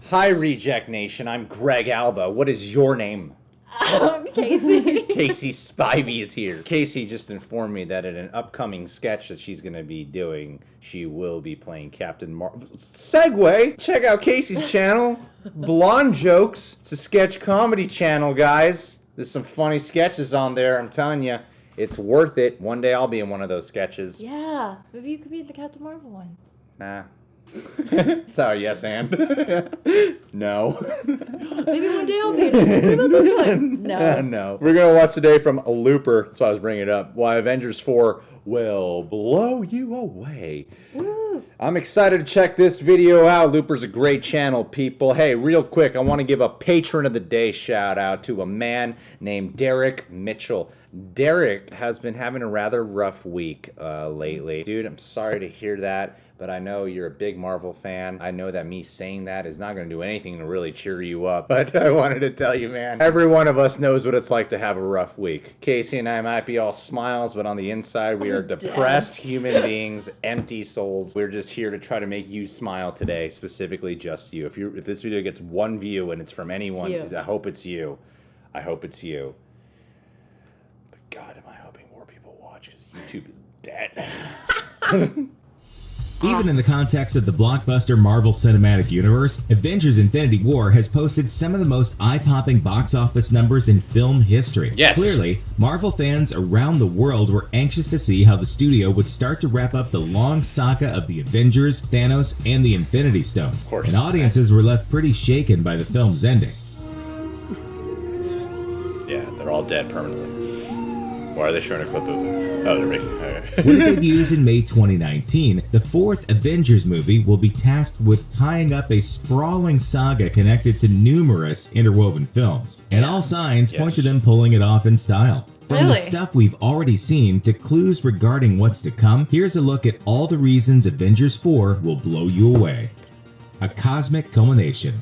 Hi, Reject Nation. I'm Greg Alba. What is your name? KACEY. KACEY Spivey is here. KACEY just informed me that in an upcoming sketch that she's going to be doing, she will be playing Captain Marvel. Segue! Check out KACEY's channel, Blonde Jokes. It's a sketch comedy channel, guys. There's some funny sketches on there, I'm telling you. It's worth it. One day I'll be in one of those sketches. Yeah, maybe you could be in the Captain Marvel one. Nah. It's our yes and. No. Maybe one day I'll be in it. What about this one? No. No. We're going to watch today from a Looper. That's why I was bringing it up. Why Avengers 4 will blow you away. Woo. I'm excited to check this video out. Looper's a great channel, people. Hey, real quick, I want to give a patron of the day shout out to a man named Derek Mitchell. Derek has been having a rather rough week lately. Dude, I'm sorry to hear that, but I know you're a big Marvel fan. I know that me saying that is not going to do anything to really cheer you up, but I wanted to tell you, man, every one of us knows what it's like to have a rough week. KACEY and I might be all smiles, but on the inside, we are depressed human beings, empty souls. We're just here to try to make you smile today, specifically just you. If this video gets one view and it's from anyone, I hope it's you. I hope it's you. God, am I hoping more people watch because YouTube is dead. Even in the context of the blockbuster Marvel Cinematic Universe, Avengers Infinity War has posted some of the most eye-popping box office numbers in film history. Yes. Clearly, Marvel fans around the world were anxious to see how the studio would start to wrap up the long saga of the Avengers, Thanos, and the Infinity Stones. Of course. And audiences were left pretty shaken by the film's ending. Yeah, they're all dead permanently. Why are they showing a clip of them? Oh, they're making... Okay. When it debuts in May 2019, the fourth Avengers movie will be tasked with tying up a sprawling saga connected to numerous interwoven films. And all signs point to them pulling it off in style. From the stuff we've already seen to clues regarding what's to come, here's a look at all the reasons Avengers 4 will blow you away. A cosmic culmination.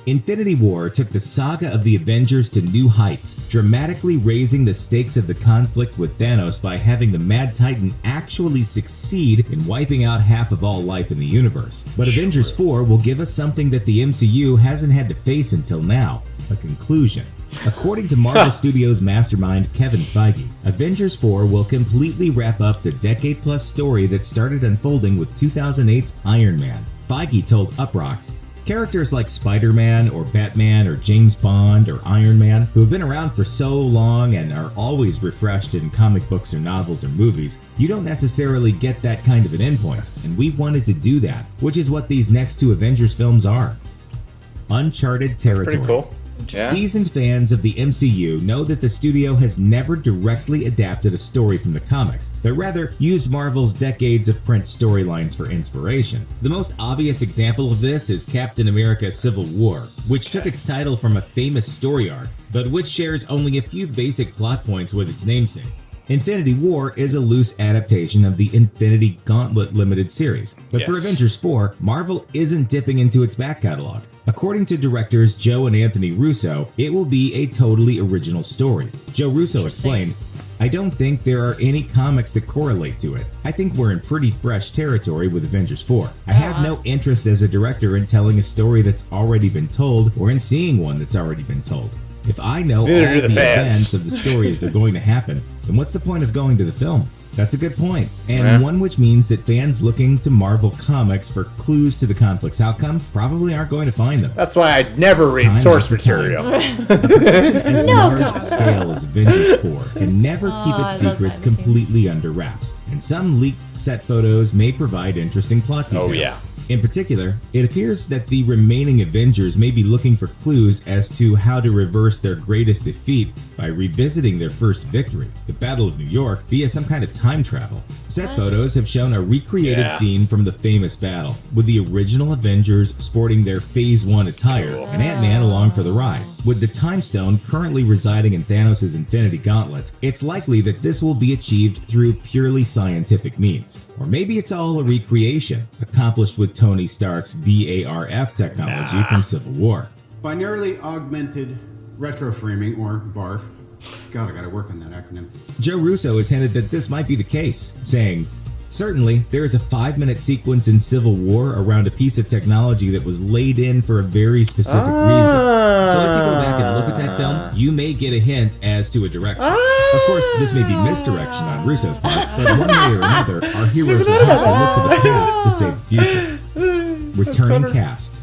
Infinity War took the saga of the Avengers to new heights, dramatically raising the stakes of the conflict with Thanos by having the Mad Titan actually succeed in wiping out half of all life in the universe. But Avengers 4 will give us something that the MCU hasn't had to face until now, a conclusion. According to Marvel Studios mastermind Kevin Feige, Avengers 4 will completely wrap up the decade-plus story that started unfolding with 2008's Iron Man. Feige told Uproxx, "Characters like Spider-Man or Batman or James Bond or Iron Man, who have been around for so long and are always refreshed in comic books or novels or movies, you don't necessarily get that kind of an endpoint, and we wanted to do that, which is what these next two Avengers films are." Uncharted territory. Pretty cool. Yeah. Seasoned fans of the MCU know that the studio has never directly adapted a story from the comics, but rather used Marvel's decades of print storylines for inspiration. The most obvious example of this is Captain America Civil War, which took its title from a famous story arc, but which shares only a few basic plot points with its namesake. Infinity War is a loose adaptation of the Infinity Gauntlet limited series, but for Avengers 4, Marvel isn't dipping into its back catalog. According to directors Joe and Anthony Russo, it will be a totally original story. Joe Russo explained, "I don't think there are any comics that correlate to it. I think we're in pretty fresh territory with Avengers 4. I have no interest as a director in telling a story that's already been told or in seeing one that's already been told. If I know all the events of the story as they're going to happen, then what's the point of going to the film?" That's a good point, and one which means that fans looking to Marvel Comics for clues to the conflict's outcome probably aren't going to find them. That's why I'd never read source material. A production as large a scale as Avengers 4 can never keep its secrets completely under wraps, and some leaked set photos may provide interesting plot details. Oh yeah. In particular, it appears that the remaining Avengers may be looking for clues as to how to reverse their greatest defeat by revisiting their first victory, the Battle of New York, via some kind of time travel. Set photos have shown a recreated scene from the famous battle, with the original Avengers sporting their Phase 1 attire and Ant-Man along for the ride. With the Time Stone currently residing in Thanos' Infinity Gauntlet, it's likely that this will be achieved through purely scientific means. Or maybe it's all a recreation, accomplished with Tony Stark's BARF technology from Civil War. Binarily augmented retroframing, or BARF. God, I gotta work on that acronym. Joe Russo has hinted that this might be the case, saying, Certainly, there is a 5-minute sequence in Civil War around a piece of technology that was laid in for a very specific reason. So if you go back and look at that film, you may get a hint as to a direction. Of course, this may be misdirection on Russo's part, but one way or another, our heroes will have to look to the past to save the future. Returning cast.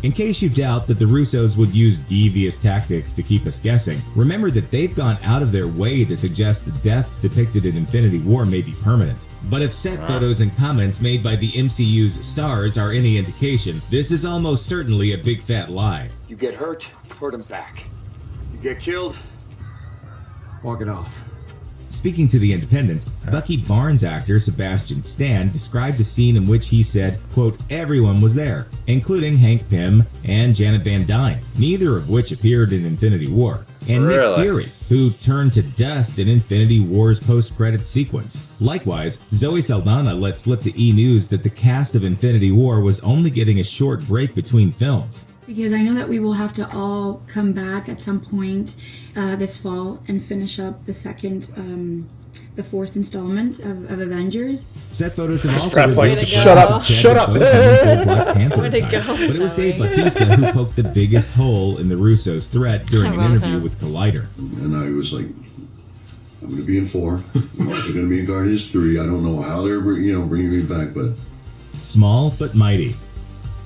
In case you doubt that the Russos would use devious tactics to keep us guessing, remember that they've gone out of their way to suggest the deaths depicted in Infinity War may be permanent. But if set photos and comments made by the MCU's stars are any indication, this is almost certainly a big fat lie. You get hurt him back. You get killed, walk it off. Speaking to The Independent, Bucky Barnes actor Sebastian Stan described a scene in which he said, quote, everyone was there, including Hank Pym and Janet Van Dyne, neither of which appeared in Infinity War, and Nick Fury, who turned to dust in Infinity War's post-credits sequence. Likewise, Zoe Saldana let slip to E! News that the cast of Infinity War was only getting a short break between films. Because I know that we will have to all come back at some point this fall and finish up the fourth installment of Avengers. Set photos have also revealed the Shut up! Black Panther Way to time. go, But it was Dave Zoe. Batista who poked the biggest hole in the Russos' threat during an interview with Collider. And I was like, I'm going to be in 4. I'm also going to be in Guardians 3. I don't know how they're bringing me back, but Small but mighty.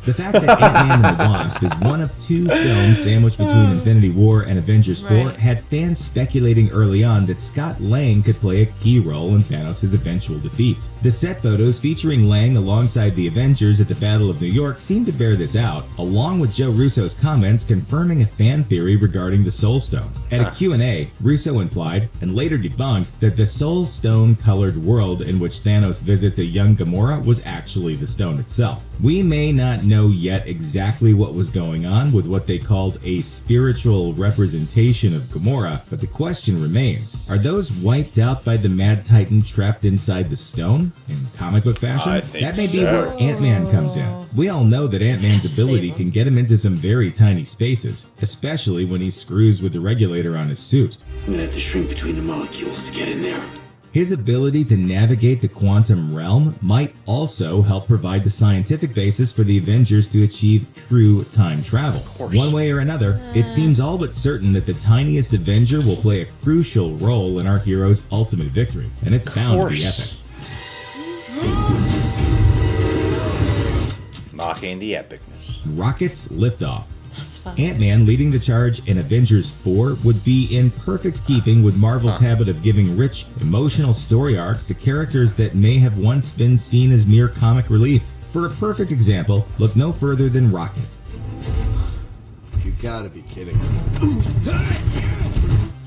The fact that Ant-Man and the Wasp is one of 2 films sandwiched between Infinity War and Avengers 4 had fans speculating early on that Scott Lang could play a key role in Thanos' eventual defeat. The set photos featuring Lang alongside the Avengers at the Battle of New York seem to bear this out, along with Joe Russo's comments confirming a fan theory regarding the Soul Stone. At a Q&A, Russo implied, and later debunked, that the Soul Stone-colored world in which Thanos visits a young Gamora was actually the stone itself. We may not know yet exactly what was going on with what they called a spiritual representation of Gamora, but the question remains, are those wiped out by the Mad Titan trapped inside the stone? In comic book fashion? I think That may be so. where Ant-Man comes in. We all know that Ant-Man's ability can get him into some very tiny spaces, especially when he screws with the regulator on his suit. I'm gonna have to shrink between the molecules to get in there. His ability to navigate the quantum realm might also help provide the scientific basis for the Avengers to achieve true time travel. One way or another, it seems all but certain that the tiniest Avenger will play a crucial role in our hero's ultimate victory, and it's bound to be epic. Mocking the epicness. Rockets liftoff. That's fun. Ant-Man leading the charge in Avengers 4 would be in perfect keeping with Marvel's habit of giving rich, emotional story arcs to characters that may have once been seen as mere comic relief. For a perfect example, look no further than Rocket. You gotta be kidding me.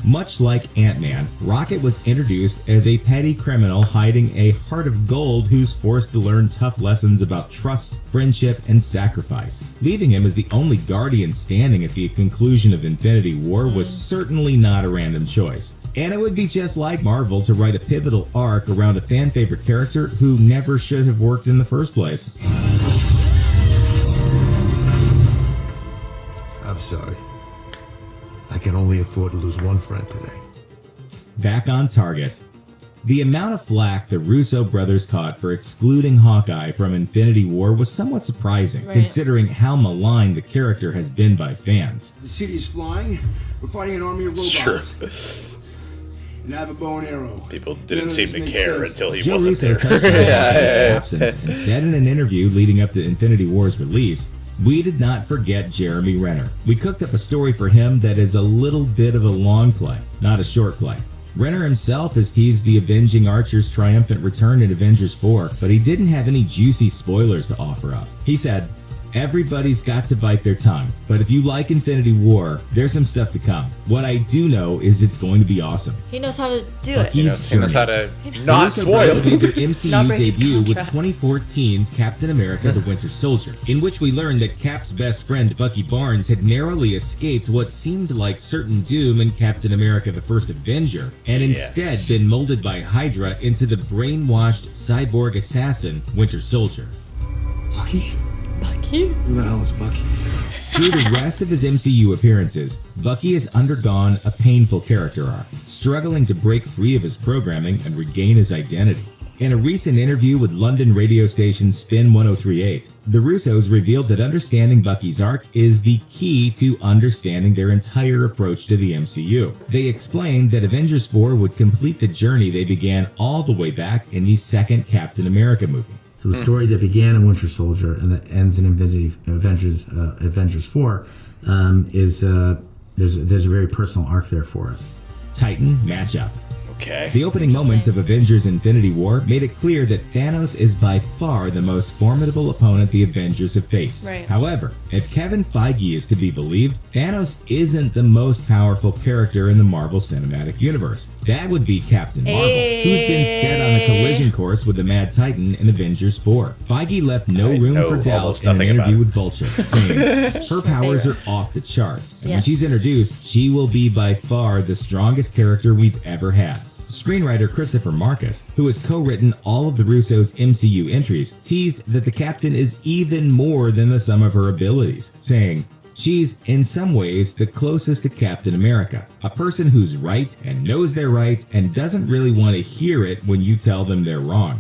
Much like Ant-Man, Rocket was introduced as a petty criminal hiding a heart of gold who's forced to learn tough lessons about trust, friendship, and sacrifice. Leaving him as the only Guardian standing at the conclusion of Infinity War was certainly not a random choice. And it would be just like Marvel to write a pivotal arc around a fan-favorite character who never should have worked in the first place. I'm sorry. I can only afford to lose one friend today. Back on target. The amount of flack the Russo brothers caught for excluding Hawkeye from Infinity War was somewhat surprising, considering how maligned the character has been by fans. The city's flying. We're fighting an army of robots. Sure. And I have a bow and arrow. People didn't seem to care until he Joe wasn't Russo there. touched on Hawkeye's absence and said in an interview leading up to Infinity War's release, "We did not forget Jeremy Renner. We cooked up a story for him that is a little bit of a long play, not a short play." Renner himself has teased the Avenging Archer's triumphant return in Avengers 4, but he didn't have any juicy spoilers to offer up. He said, "Everybody's got to bite their tongue, but if you like Infinity War, there's some stuff to come. What I do know is it's going to be awesome." He knows how to do Bucky's it. He knows how to not Russo spoil. brothers made their MCU Not break his debut with contract. 2014's Captain America the Winter Soldier, in which we learned that Cap's best friend Bucky Barnes had narrowly escaped what seemed like certain doom in Captain America the First Avenger, and instead been molded by Hydra into the brainwashed cyborg assassin Winter Soldier. Bucky? Bucky? Who the hell is Bucky? Through the rest of his MCU appearances, Bucky has undergone a painful character arc, struggling to break free of his programming and regain his identity. In a recent interview with London radio station Spin 1038, the Russos revealed that understanding Bucky's arc is the key to understanding their entire approach to the MCU. They explained that Avengers 4 would complete the journey they began all the way back in the second Captain America movie. So the story that began in Winter Soldier and that ends in Avengers 4 there's a very personal arc there for us. Titan matchup. Okay. The opening moments of Avengers Infinity War made it clear that Thanos is by far the most formidable opponent the Avengers have faced. Right. However, if Kevin Feige is to be believed, Thanos isn't the most powerful character in the Marvel Cinematic Universe. That would be Captain Marvel, who's been set on a collision course with the Mad Titan in Avengers 4. Feige left no room for doubt in an interview with Vulture, saying her powers are off the charts, and when she's introduced, she will be by far the strongest character we've ever had. Screenwriter Christopher Marcus, who has co-written all of the Russos' MCU entries, teased that the Captain is even more than the sum of her abilities, saying, "She's, in some ways, the closest to Captain America, a person who's right and knows they're right and doesn't really want to hear it when you tell them they're wrong."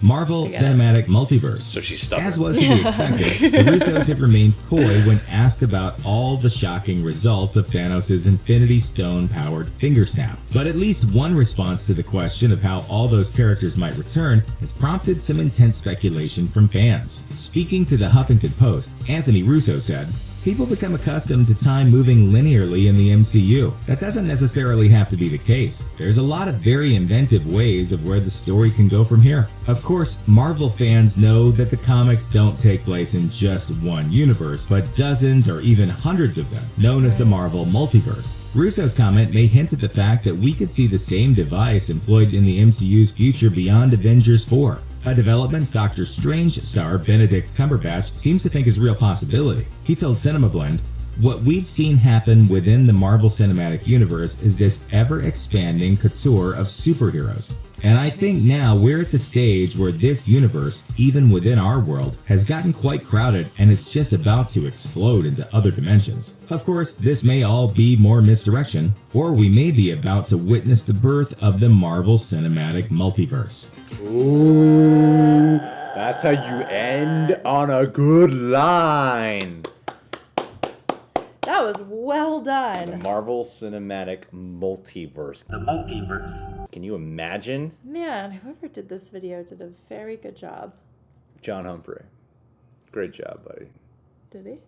Marvel Cinematic Multiverse. So she's stubborn. As was to be expected, the Russos have remained coy when asked about all the shocking results of Thanos' Infinity Stone-powered finger snap. But at least one response to the question of how all those characters might return has prompted some intense speculation from fans. Speaking to the Huffington Post, Anthony Russo said, "People become accustomed to time moving linearly in the MCU. That doesn't necessarily have to be the case. There's a lot of very inventive ways of where the story can go from here." Of course, Marvel fans know that the comics don't take place in just one universe, but dozens or even hundreds of them, known as the Marvel Multiverse. Russo's comment may hint at the fact that we could see the same device employed in the MCU's future beyond Avengers 4. A development Doctor Strange star Benedict Cumberbatch seems to think is a real possibility. He told Cinema Blend, "What we've seen happen within the Marvel Cinematic Universe is this ever-expanding couture of superheroes. And I think now we're at the stage where this universe, even within our world, has gotten quite crowded and it's just about to explode into other dimensions. Of course, this may all be more misdirection, or we may be about to witness the birth of the Marvel Cinematic Multiverse." Ooh, that's how you end on a good line. That was well done. The Marvel Cinematic Multiverse. The Multiverse. Can you imagine? Man, whoever did this video did a very good job. John Humphrey. Great job, buddy. Did he?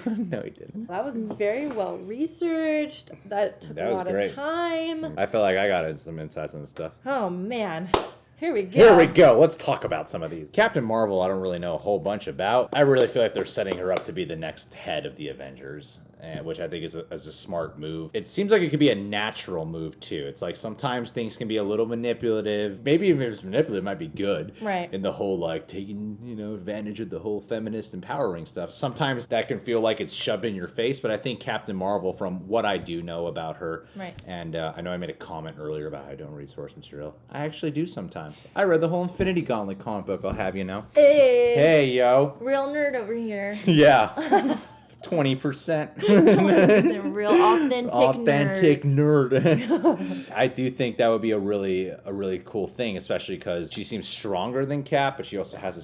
No, he didn't. That was very well researched. That took That a was lot great. of time. I feel like I got some insights on this stuff. Oh, man. Here we go. Here we go. Let's talk about some of these. Captain Marvel, I don't really know a whole bunch about. I really feel like they're setting her up to be the next head of the Avengers, which I think is a smart move. It seems like it could be a natural move, too. It's like sometimes things can be a little manipulative. Maybe even if it's manipulative, it might be good. Right. In the whole, like, taking, advantage of the whole feminist empowering stuff. Sometimes that can feel like it's shoved in your face, but I think Captain Marvel, from what I do know about her, right. And I know I made a comment earlier about how I don't read source material. I actually do sometimes. I read the whole Infinity Gauntlet comic book, I'll have you know. Hey. Hey, yo. Real nerd over here. Yeah. 20%. 20% real authentic nerd. I do think that would be a really cool thing, especially because she seems stronger than Cap, but she also has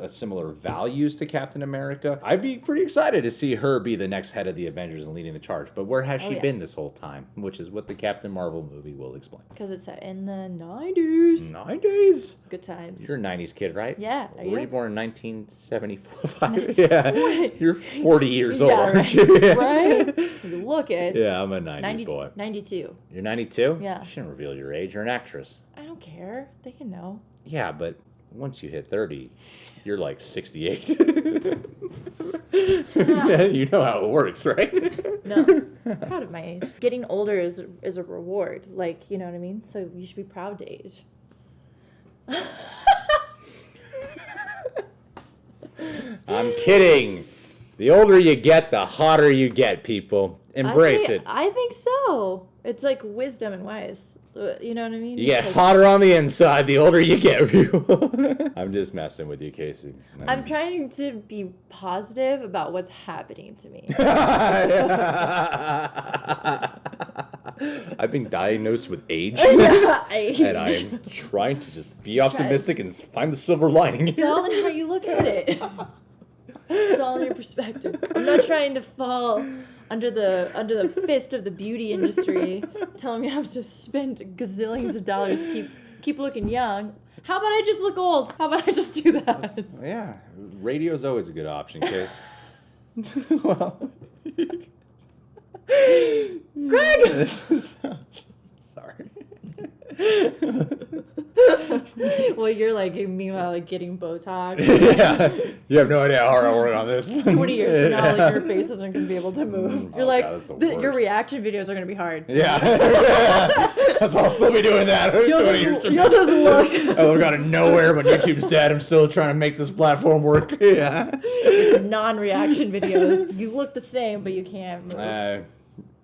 similar values to Captain America. I'd be pretty excited to see her be the next head of the Avengers and leading the charge. But where has she been this whole time? Which is what the Captain Marvel movie will explain. Because it's set in the 90s. 90s? Good times. You're a 90s kid, right? Yeah. Were you born in 1975? Yeah. You're 40 years old, yeah, aren't you? Yeah. Right? You look it. Yeah, I'm a 90s boy. 92. You're 92? Yeah. You shouldn't reveal your age. You're an actress. I don't care. They can know. Yeah, but once you hit 30, you're like 68. You know how it works, right? No. I'm proud of my age. Getting older is a reward. Like, you know what I mean? So you should be proud to age. I'm kidding. The older you get, the hotter you get, people. Embrace it. I think so. It's like wisdom and wise. You know what I mean? You get Like, hotter on the inside the older you get. I'm just messing with you, Casey. I'm trying to be positive about what's happening to me. I've been diagnosed with age, Age. and I'm trying to just be optimistic and find the silver lining. It's all in how you look at it. It's all in your perspective. I'm not trying to fall under the fist of the beauty industry, telling me I have to spend gazillions of dollars to keep looking young. How about I just look old? How about I just do that? Yeah, radio's always a good option, Case. Well, Greg! Sorry. Well, you're like, meanwhile, like getting Botox. Yeah, you have no idea how hard I work on this. 20 years from now, like your face isn't gonna be able to move. You're like, God, that's your worst. reaction videos are gonna be hard. Yeah. That's I'll still be doing that. 20 years from now. You'll just look. I look out of nowhere, but YouTube's dead. I'm still trying to make this platform work. Yeah. It's non-reaction videos. You look the same, but you can't move.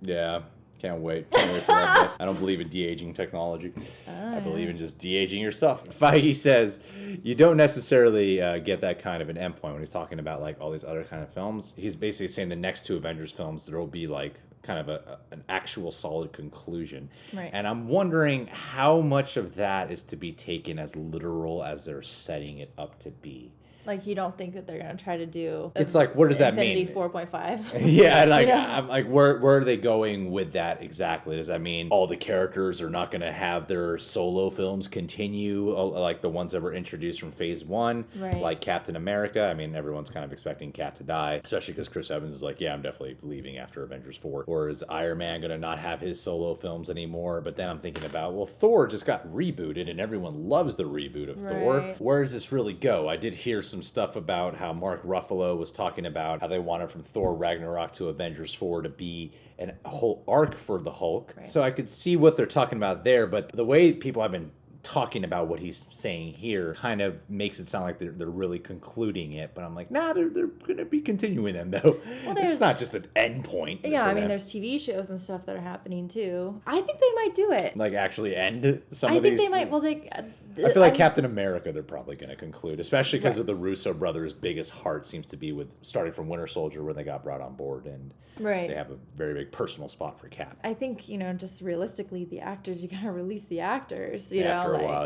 Yeah. Can't wait for that day. I don't believe in de-aging technology. I believe in just de-aging yourself. Feige says you don't necessarily get that kind of an endpoint when he's talking about like all these other kind of films. He's basically saying the next two Avengers films, there will be like kind of an actual solid conclusion. Right. And I'm wondering how much of that is to be taken as literal as they're setting it up to be. Like, you don't think that they're gonna try to do? It's like, what does that Infinity mean? 4.5. Yeah, like, You know? I'm like, where are they going with that exactly? Does that mean all the characters are not gonna have their solo films continue, like the ones that were introduced from Phase 1, Right. like Captain America? I mean, everyone's kind of expecting Cap to die, especially because Chris Evans is like, yeah, I'm definitely leaving after Avengers 4. Or is Iron Man gonna not have his solo films anymore? But then I'm thinking about, well, Thor just got rebooted, and everyone loves the reboot of Thor. Right. Where does this really go? I did hear some stuff about how Mark Ruffalo was talking about how they wanted from Thor Ragnarok to Avengers 4 to be a whole arc for the Hulk. Right. So I could see what they're talking about there, but the way people have been talking about what he's saying here kind of makes it sound like they're really concluding it, but I'm like, nah, they're going to be continuing them though. Well, It's not just an end point. Yeah, for I mean, them. there's TV shows and stuff that are happening too. I think they might do it. Like actually end some I of think these. they might. Well, I feel like Captain America, they're probably going to conclude, especially because of the Russo brothers' biggest heart seems to be with starting from Winter Soldier when they got brought on board, and Right. they have a very big personal spot for Cap. I think, just realistically, the actors, you gotta release the actors. After a like, while,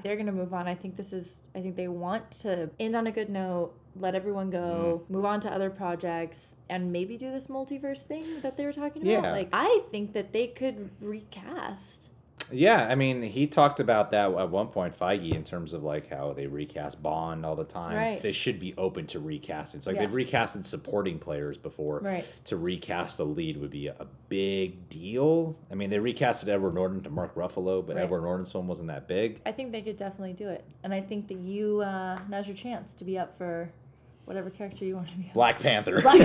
they're gonna move on. I think they want to end on a good note, let everyone go, move on to other projects, and maybe do this multiverse thing that they were talking about. Yeah. Like, I think that they could recast. Yeah, I mean, he talked about that at one point, Feige, in terms of like how they recast Bond all the time. Right. They should be open to recasting. It's like Yeah. they've recasted supporting players before. Right. To recast a lead would be a big deal. I mean, they recasted Edward Norton to Mark Ruffalo, but Right. Edward Norton's film wasn't that big. I think they could definitely do it. And I think that now's your chance to be up for whatever character you want to be. Black Panther. Black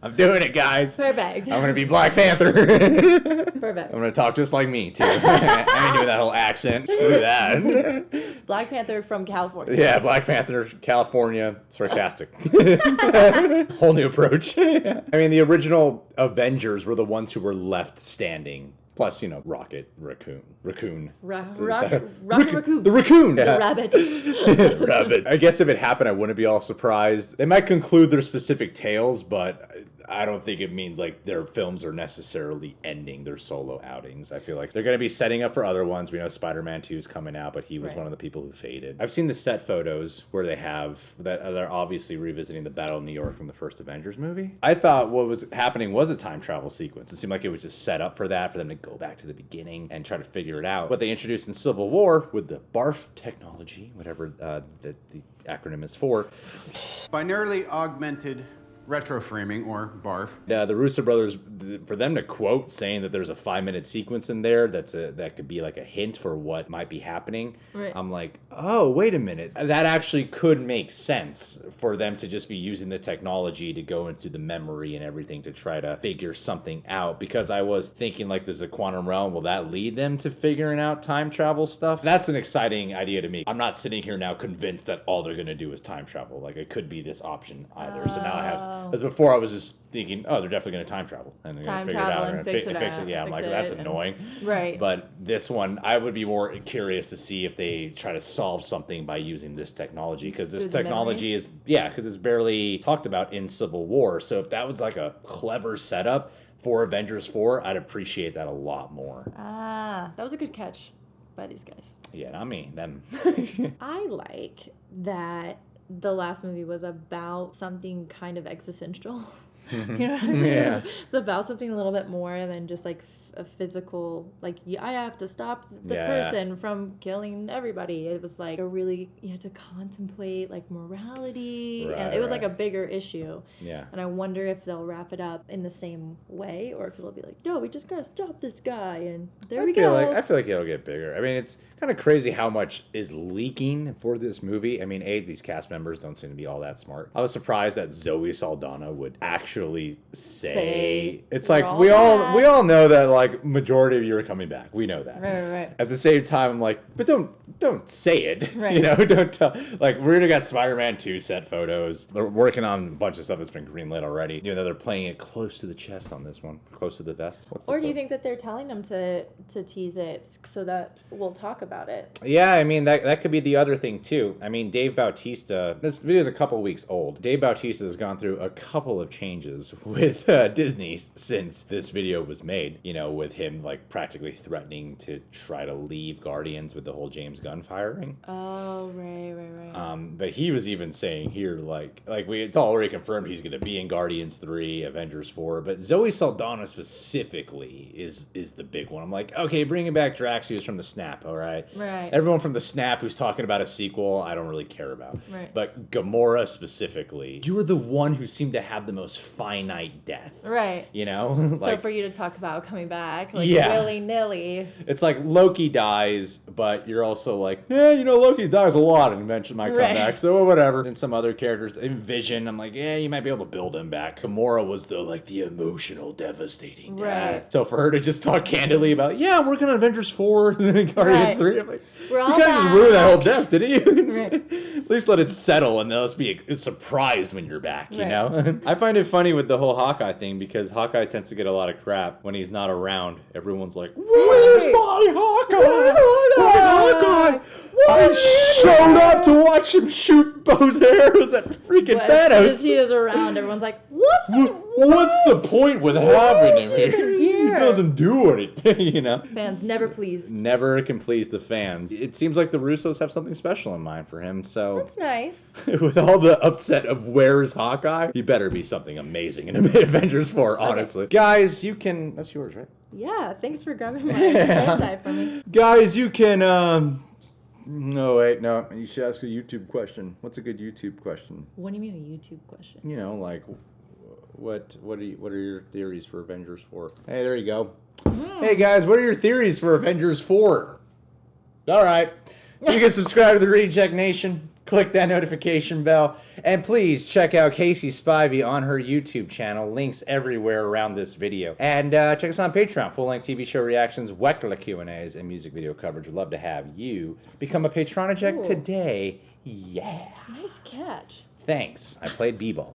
I'm doing it, guys. Perfect. I'm gonna be Black Panther. Perfect. I'm gonna talk just like me too. I ain't doing that whole accent. Screw that. Black Panther from California. Yeah, Black Panther, California, sarcastic. Whole new approach. I mean, the original Avengers were the ones who were left standing. Plus, Rocket, Raccoon. Rocket Raccoon. Raccoon. The raccoon. The Yeah. rabbit. Rabbit. I guess if it happened, I wouldn't be all surprised. They might conclude their specific tales, but I don't think it means like their films are necessarily ending their solo outings. I feel like they're going to be setting up for other ones. We know Spider-Man 2 is coming out, but he was Right. one of the people who faded. I've seen the set photos where they have that they're obviously revisiting the Battle of New York from the first Avengers movie. I thought what was happening was a time travel sequence. It seemed like it was just set up for that, for them to go back to the beginning and try to figure it out. What they introduced in Civil War with the BARF technology, whatever the acronym is for. Binarily augmented retroframing, or BARF. The Russo brothers, for them to quote saying that there's a 5-minute sequence in there that could be like a hint for what might be happening. Right. I'm like, oh, wait a minute. That actually could make sense for them to just be using the technology to go into the memory and everything to try to figure something out. Because I was thinking like there's a quantum realm. Will that lead them to figuring out time travel stuff? That's an exciting idea to me. I'm not sitting here now convinced that all they're going to do is time travel. Like it could be this option either. So now I have Oh. Because before I was just thinking, oh, they're definitely going to time travel. And they're going Time to figure it travel out and fix it. Yeah, I'm fix like, it that's and- annoying. Right. But this one, I would be more curious to see if they try to solve something by using this technology. Because this Good technology is, because it's barely talked about in Civil War. So if that was like a clever setup for Avengers 4, I'd appreciate that a lot more. Ah, that was a good catch by these guys. Yeah, not me, them. I like that the last movie was about something kind of existential. You know what I mean? Yeah. It's about something a little bit more than just like a physical, like, I have to stop the person from killing everybody. It was like you had to contemplate like morality, and it was like a bigger issue. Yeah. And I wonder if they'll wrap it up in the same way, or if it'll be like, no, we just gotta stop this guy, and there we go. I feel like it'll get bigger. I mean, it's kind of crazy how much is leaking for this movie. I mean, these cast members don't seem to be all that smart. I was surprised that Zoe Saldana would actually say it's like we all know that like majority of you are coming back. We know that. Right. At the same time, I'm like, but don't say it. Right. You know, don't tell. Like, we're gonna got Spider-Man 2 set photos. They're working on a bunch of stuff that's been greenlit already. You know, they're playing it close to the chest on this one, close to the vest. Or do you think that they're telling them to tease it so that we'll talk about it? Yeah, I mean, that could be the other thing, too. I mean, Dave Bautista, this video is a couple weeks old. Dave Bautista has gone through a couple of changes with Disney since this video was made, you know, with him, like, practically threatening to try to leave Guardians with the whole James Gunn firing. Oh, right. But he was even saying here, it's already confirmed he's going to be in Guardians 3, Avengers 4, but Zoe Saldana specifically is the big one. I'm like, okay, bringing back Drax, who's from the Snap, all right? Right. Everyone from the Snap who's talking about a sequel, I don't really care about. Right. But Gamora specifically, you were the one who seemed to have the most finite death. Right. You know? So for you to talk about coming back, like, Yeah. willy-nilly. It's like Loki dies, but you're also like, you know, Loki dies a lot and eventually might come back, so whatever. And some other characters, in Vision, I'm like, you might be able to build him back. Gamora was the emotional, devastating death. Right. So for her to just talk candidly about, I'm working on Avengers 4 and Guardians 3, I'm like, We're all you guys just ruined that whole back. death, didn't you? Right. At least let it settle and let's be surprised when you're back, you Right. know? I find it funny with the whole Hawkeye thing because Hawkeye tends to get a lot of crap when he's not around. Everyone's like, where's my Hawkeye? Where's Hawkeye? I showed up to watch him shoot bows and arrows at freaking But as soon as Thanos. he is around, everyone's like, what? What's the point with having him even here? He here? doesn't do anything, you know? Fans never pleased. Never can please the fans. It seems like the Russos have something special in mind for him, so That's nice. with all the upset of where's Hawkeye, he better be something amazing in Avengers 4, honestly. Guys, you can... That's yours, right? Yeah, thanks for grabbing my tie for me. Guys, you can... No, wait, no. You should ask a YouTube question. What's a good YouTube question? What do you mean a YouTube question? You know, like, what are your theories for Avengers 4? Hey, there you go. Hey, guys, what are your theories for Avengers 4? All right. You can subscribe to the Reject Nation. Click that notification bell. And please check out KACEY SPIVEY on her YouTube channel. Links everywhere around this video. And check us on Patreon. Full-length TV show reactions, Weckler Q&As, and music video coverage. We'd love to have you become a Patronaject today. Yeah. Nice catch. Thanks. I played b-ball.